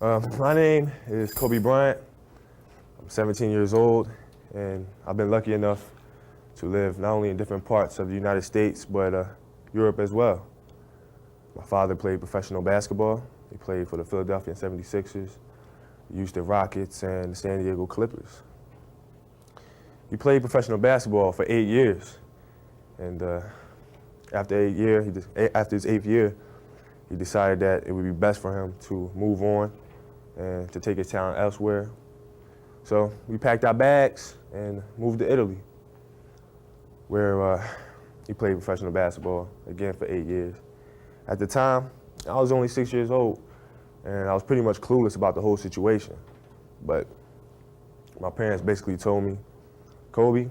My name is Kobe Bryant. I'm 17 years old, and I've been lucky enough to live not only in different parts of the United States, but Europe as well. My father played professional basketball. He played for the Philadelphia 76ers, the Houston Rockets, and the San Diego Clippers. He played professional basketball for 8 years, and after his eighth year, he decided that it would be best for him to move on and to take his talent elsewhere. So we packed our bags and moved to Italy, where he played professional basketball again for 8 years. At the time, I was only 6 years old, and I was pretty much clueless about the whole situation. But my parents basically told me, Kobe,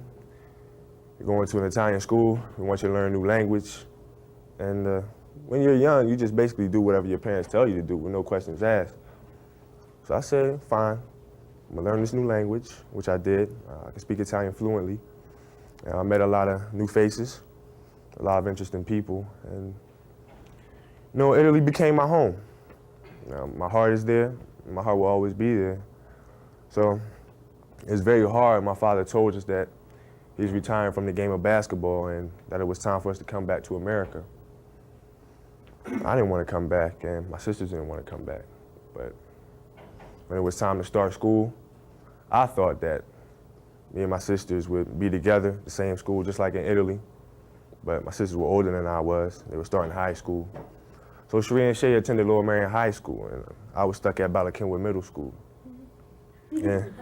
you're going to an Italian school, we want you to learn a new language, and when you're young, you just basically do whatever your parents tell you to do with no questions asked. So I said, fine, I'm gonna learn this new language, which I did. I can speak Italian fluently. I met a lot of new faces, a lot of interesting people, and Italy became my home. My heart is there, and my heart will always be there. So it's very hard. My father told us that he's retiring from the game of basketball and that it was time for us to come back to America. I didn't want to come back, and my sisters didn't want to come back. But when it was time to start school, I thought that me and my sisters would be together, the same school, just like in Italy. But my sisters were older than I was. They were starting high school. So Sheree and Shay attended Lower Marion High School, and I was stuck at Bala Cynwyd Middle School. And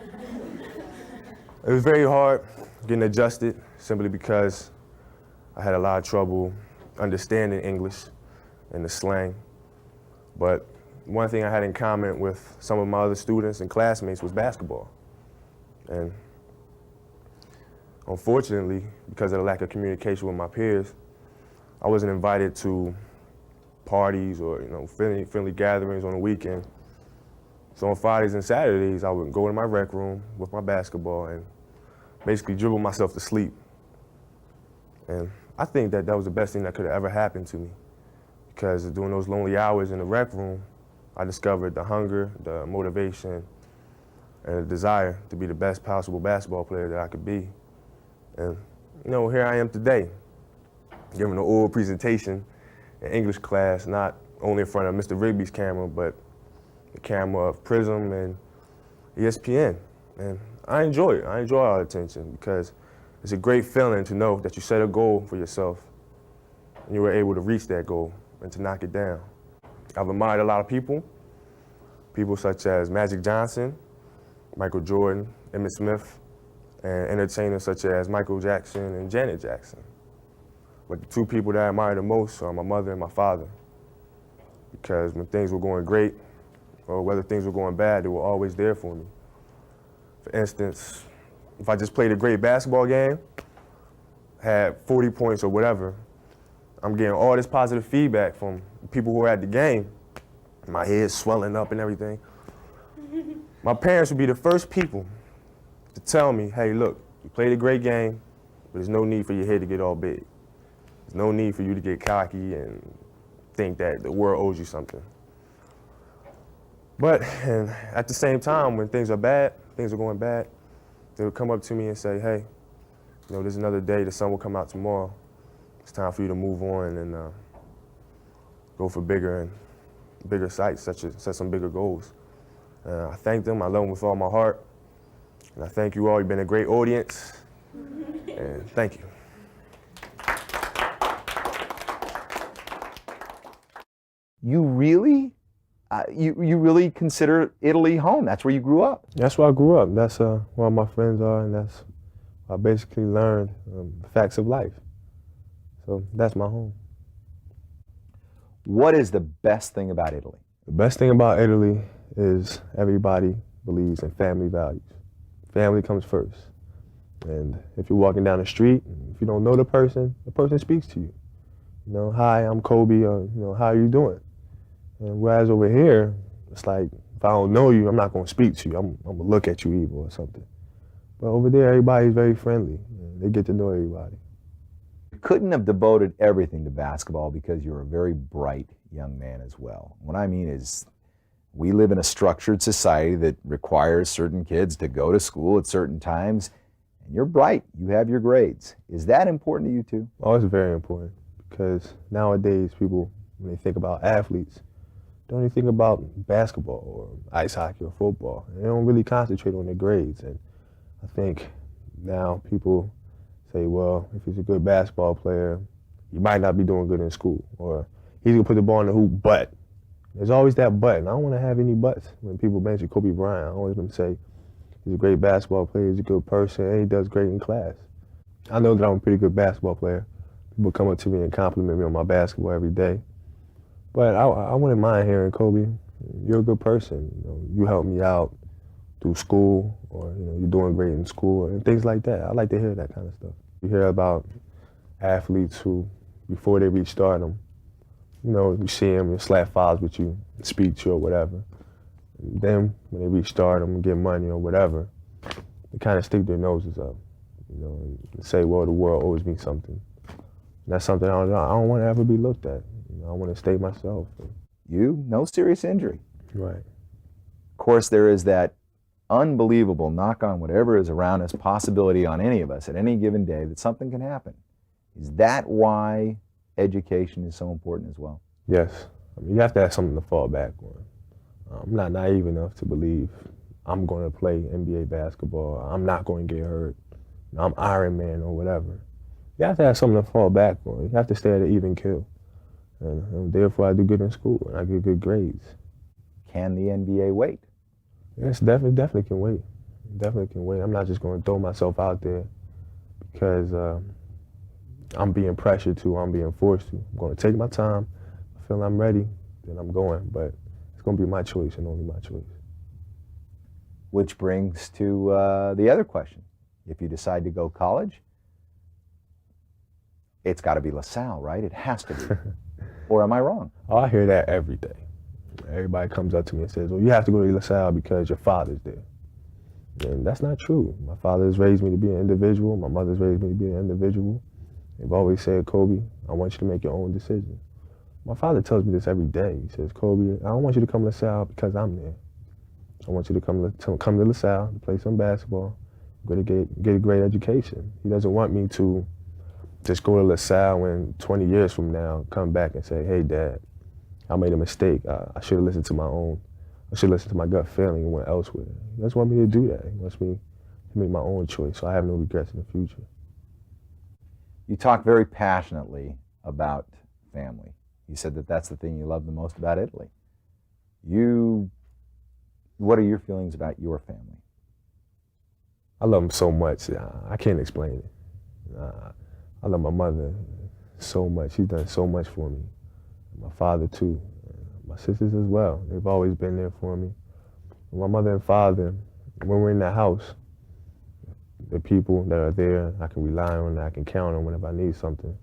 it was very hard getting adjusted, simply because I had a lot of trouble understanding English and the slang. But one thing I had in common with some of my other students and classmates was basketball. And unfortunately, because of the lack of communication with my peers, I wasn't invited to parties or friendly gatherings on the weekend. So on Fridays and Saturdays, I would go to my rec room with my basketball and basically dribble myself to sleep. And I think that was the best thing that could have ever happened to me, because during those lonely hours in the rec room, I discovered the hunger, the motivation, and the desire to be the best possible basketball player that I could be. And here I am today, giving an oral presentation in English class, not only in front of Mr. Rigby's camera, but the camera of Prism and ESPN. And I enjoy it. I enjoy all the attention, because it's a great feeling to know that you set a goal for yourself and you were able to reach that goal and to knock it down. I've admired a lot of people such as Magic Johnson, Michael Jordan, Emmitt Smith, and entertainers such as Michael Jackson and Janet Jackson. But the two people that I admire the most are my mother and my father, because when things were going great or whether things were going bad, they were always there for me. For instance, if I just played a great basketball game, had 40 points or whatever, I'm getting all this positive feedback from people who were at the game. My head's swelling up and everything. My parents would be the first people to tell me, hey, look, you played a great game, but there's no need for your head to get all big. There's no need for you to get cocky and think that the world owes you something. But at the same time, when things are bad, things are going bad, they would come up to me and say, hey, there's another day, the sun will come out tomorrow. It's time for you to move on and go for bigger sights, set some bigger goals. I thank them, I love them with all my heart. And I thank you all, you've been a great audience, and thank you. You really consider Italy home? That's where you grew up? That's where I grew up. That's where all my friends are, and that's where I basically learned the facts of life. So that's my home. What is the best thing about Italy? The best thing about Italy is everybody believes in family values. Family comes first. And if you're walking down the street, if you don't know the person speaks to you. Hi, I'm Kobe, or, how are you doing? And whereas over here, it's like, if I don't know you, I'm not gonna speak to you. I'm gonna look at you evil or something. But over there, everybody's very friendly. They get to know everybody. You couldn't have devoted everything to basketball because you're a very bright young man as well. What I mean is, We live in a structured society that requires certain kids to go to school at certain times. And you're bright. You have your grades. Is that important to you too? Oh, it's very important because nowadays people, when they think about athletes, don't even think about basketball or ice hockey or football. They don't really concentrate on their grades. And I think now people say, well, if he's a good basketball player, he might not be doing good in school, or he's gonna put the ball in the hoop, but. There's always that but, and I don't want to have any buts. When people mention Kobe Bryant, I always want to say he's a great basketball player, he's a good person, and he does great in class. I know that I'm a pretty good basketball player. People come up to me and compliment me on my basketball every day. But I wouldn't mind hearing, Kobe, you're a good person. You helped me out through school, or you're doing great in school, and things like that. I like to hear that kind of stuff. You hear about athletes who, before they reach stardom, you see them and slap files with you, speak to you or whatever. And then when they reach stardom and get money or whatever, they kind of stick their noses up, and say, well, the world owes me something. And that's something I don't want to ever be looked at. I want to stay myself. You, no serious injury. Right. Of course, there is that unbelievable, knock on whatever is around us, possibility on any of us at any given day that something can happen. Is that why education is so important as well? Yes. You have to have something to fall back on. I'm not naive enough to believe I'm going to play NBA basketball. I'm not going to get hurt. I'm Iron Man or whatever. You have to have something to fall back on. You have to stay at an even kill. And therefore, I do good in school and I get good grades. Can the NBA wait? Yes, definitely can wait. Definitely can wait. I'm not just going to throw myself out there because I'm being pressured to, I'm being forced to. I'm going to take my time. I feel I'm ready, then I'm going. But it's going to be my choice and only my choice. Which brings to the other question. If you decide to go college, it's got to be LaSalle, right? It has to be. Or am I wrong? Oh, I hear that every day. Everybody comes up to me and says, well, you have to go to LaSalle because your father's there. And that's not true. My father has raised me to be an individual. My mother's raised me to be an individual. They've always said, Kobe, I want you to make your own decision. My father tells me this every day. He says, Kobe, I don't want you to come to LaSalle because I'm there. I want you to come to LaSalle to play some basketball, get a great education. He doesn't want me to just go to LaSalle and 20 years from now come back and say, hey, Dad, I made a mistake. I should have listened to my gut feeling and went elsewhere. He doesn't want me to do that. He wants me to make my own choice so I have no regrets in the future. You talk very passionately about family. You said that that's the thing you love the most about Italy. What are your feelings about your family? I love them so much. I can't explain it. I love my mother so much. She's done so much for me. My father too. My sisters as well. They've always been there for me. My mother and father, when we're in the house, the people that are there, I can rely on, I can count on whenever I need something.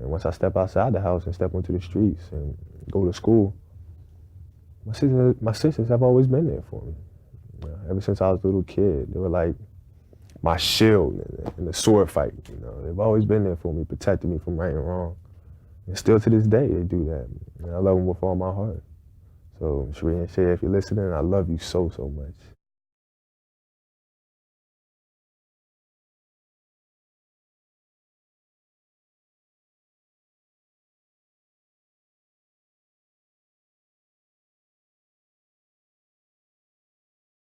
And once I step outside the house and step onto the streets and go to school, my sisters have always been there for me. Ever since I was a little kid, they were like my shield in the sword fight. They've always been there for me, protecting me from right and wrong. And still to this day, they do that. And I love them with all my heart. So, Sheree and Shay, if you're listening, I love you so, so much.